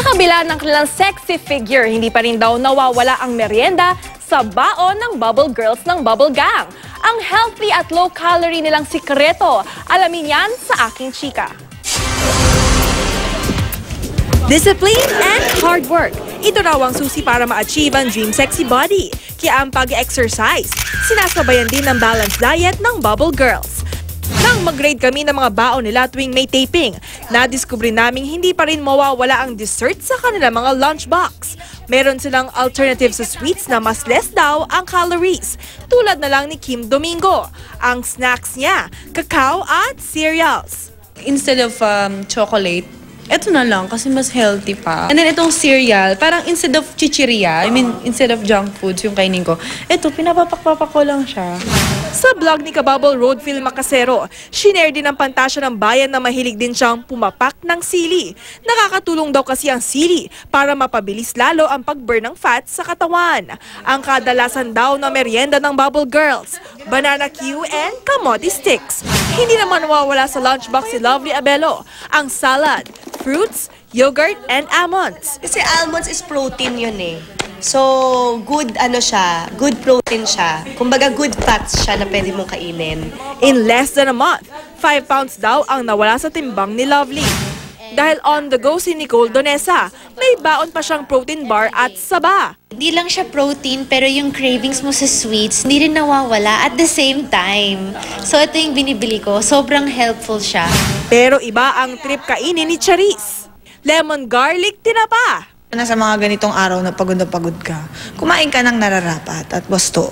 Sa kabila ng kanilang sexy figure, hindi pa rin daw nawawala ang merienda sa baon ng Bubble Girls ng Bubble Gang. Ang healthy at low-calorie nilang sikreto, alamin yan sa aking chika. Discipline and hard work. Ito raw ang susi para ma-achieve ang dream sexy body. Kaya ang pag-exercise, sinasabayan din ng balanced diet ng Bubble Girls. Nang mag-grade kami ng mga baon nila tuwing may taping, nadiskubre naming hindi pa rin mawawala ang dessert sa kanilang mga lunchbox. Meron silang alternative sa sweets na mas less daw ang calories. Tulad na lang ni Kim Domingo. Ang snacks niya, cacao at cereals. Instead of chocolate, eto na lang kasi mas healthy pa. And then itong cereal, parang instead of chichirya, instead of junk foods yung kainin ko, eto, pinapapak-papak ko lang siya. Sa vlog ni Kababble Roadfield Macasero, shinare din ang pantasya ng bayan na mahilig din siyang pumapak ng sili. Nakakatulong daw kasi ang sili para mapabilis lalo ang pag-burn ng fat sa katawan. Ang kadalasan daw na merienda ng Bubble Girls, banana Q and kamote sticks. Hindi naman nawawala sa lunchbox si Lovely Abelo, ang salad, fruits, yogurt, and almonds. Kasi almonds is protein yun eh. So, good good protein siya. Kumbaga, good fats siya na pwede mong kainin. In less than a month, 5 pounds daw ang nawala sa timbang ni Lovely. Dahil on the go si Nicole Donesa, may baon pa siyang protein bar at saba. Hindi lang siya protein, pero yung cravings mo sa sweets, hindi rin nawawala at the same time. So ito yung binibili ko. Sobrang helpful siya. Pero iba ang trip kainin ni Charis. Lemon garlic tinapa. Nasa mga ganitong araw na pagod ka, kumain ka ng nararapat at gusto.